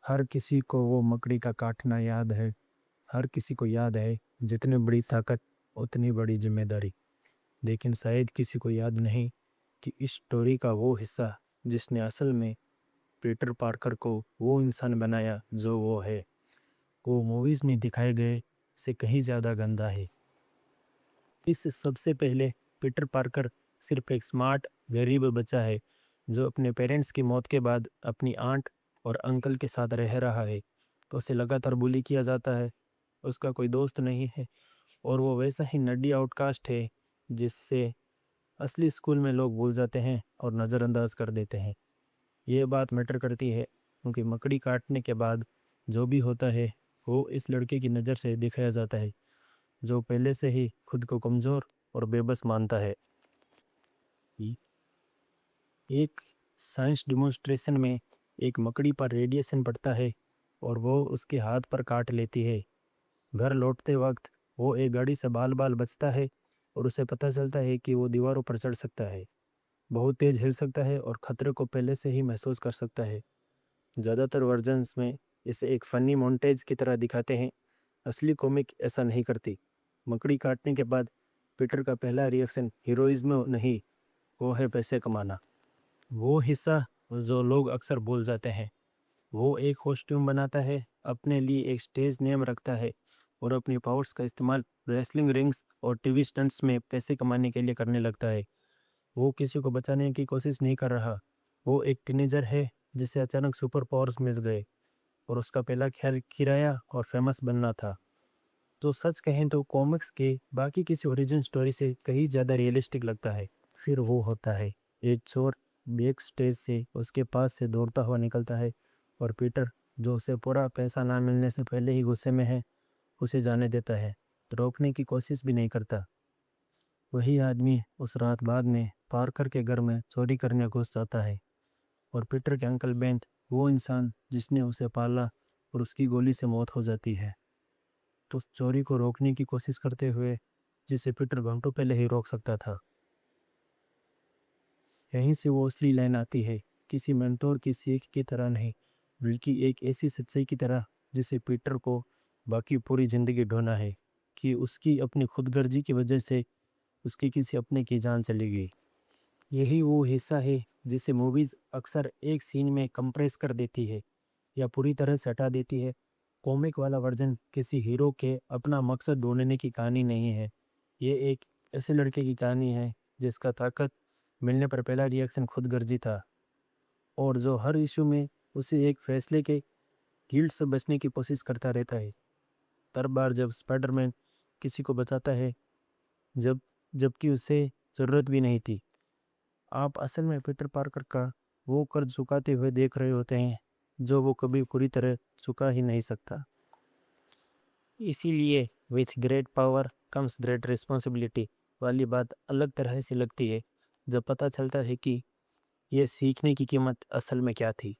हर किसी को वो मकड़ी का काटना याद है। हर किसी को याद है, जितनी बड़ी ताकत उतनी बड़ी जिम्मेदारी। लेकिन शायद किसी को याद नहीं कि इस स्टोरी का वो हिस्सा जिसने असल में पीटर पार्कर को वो इंसान बनाया जो वो है, वो मूवीज में दिखाए गए से कहीं ज़्यादा गंदा है। इस सबसे पहले पीटर पार्कर सिर्फ एक स्मार्ट गरीब बच्चा है जो अपने पेरेंट्स की मौत के बाद अपनी आंट और अंकल के साथ रह रहा है। तो उसे लगातार बुली किया जाता है, उसका कोई दोस्त नहीं है और वो वैसा ही नड्डी आउटकास्ट है जिससे असली स्कूल में लोग भूल जाते हैं और नज़रअंदाज कर देते हैं। ये बात मैटर करती है क्योंकि मकड़ी काटने के बाद जो भी होता है वो इस लड़के की नज़र से दिखाया जाता है जो पहले से ही खुद को कमज़ोर और बेबस मानता है। एक साइंस डिमॉन्स्ट्रेशन में एक मकड़ी पर रेडिएशन पड़ता है और वो उसके हाथ पर काट लेती है। घर लौटते वक्त वो एक गाड़ी से बाल बाल बचता है और उसे पता चलता है कि वो दीवारों पर चढ़ सकता है, बहुत तेज हिल सकता है और खतरे को पहले से ही महसूस कर सकता है। ज़्यादातर वर्जन्स में इसे एक फ़नी मोन्टेज की तरह दिखाते हैं, असली कॉमिक ऐसा नहीं करती। मकड़ी काटने के बाद पीटर का पहला रिएक्शन हीरोइज्म नहीं, वो है पैसे कमाना। वो हिस्सा जो लोग अक्सर भूल जाते हैं। वो एक कॉस्ट्यूम बनाता है, अपने लिए एक स्टेज नेम रखता है और अपनी पावर्स का इस्तेमाल रेसलिंग रिंग्स और टीवी स्टंट्स में पैसे कमाने के लिए करने लगता है। वो किसी को बचाने की कोशिश नहीं कर रहा। वो एक टीनेजर है जिसे अचानक सुपर पावर्स मिल गए और उसका पहला ख्याल किराया और फेमस बनना था। तो सच कहें तो कॉमिक्स के बाकी किसी ओरिजिन स्टोरी से कहीं ज़्यादा रियलिस्टिक लगता है। फिर वो होता है एक चोर बैक स्टेज से उसके पास से दौड़ता हुआ निकलता है और पीटर, जो उसे पूरा पैसा ना मिलने से पहले ही गुस्से में है, उसे जाने देता है तो रोकने की कोशिश भी नहीं करता। वही आदमी उस रात बाद में पार्कर के घर में चोरी करने घुस जाता है और पीटर के अंकल बेन, वो इंसान जिसने उसे पाला, और उसकी गोली से मौत हो जाती है। तो उस चोरी को रोकने की कोशिश करते हुए जिसे पीटर घंटों पहले ही रोक सकता था। यहीं से वो असली लाइन आती है, किसी मेंटोर की सीख की तरह नहीं, बल्कि एक ऐसी सच्चाई की तरह जिसे पीटर को बाकी पूरी ज़िंदगी ढोना है कि उसकी अपनी खुदगर्जी की वजह से उसकी किसी अपने की जान चली गई। यही वो हिस्सा है जिसे मूवीज़ अक्सर एक सीन में कंप्रेस कर देती है या पूरी तरह से हटा देती है। कॉमिक वाला वर्जन किसी हीरो के अपना मकसद ढूंढने की कहानी नहीं है। ये एक ऐसे लड़के की कहानी है जिसका ताकत मिलने पर पहला रिएक्शन खुदगर्जी था और जो हर इशू में उसे एक फैसले के गिल्ट से बचने की कोशिश करता रहता है। हर बार जब स्पाइडरमैन किसी को बचाता है, जब जबकि उसे ज़रूरत भी नहीं थी, आप असल में पीटर पार्कर का वो कर्ज चुकाते हुए देख रहे होते हैं जो वो कभी पूरी तरह चुका ही नहीं सकता। इसीलिए with great power comes great responsibility वाली बात अलग तरह से लगती है जब पता चलता है कि यह सीखने की कीमत असल में क्या थी।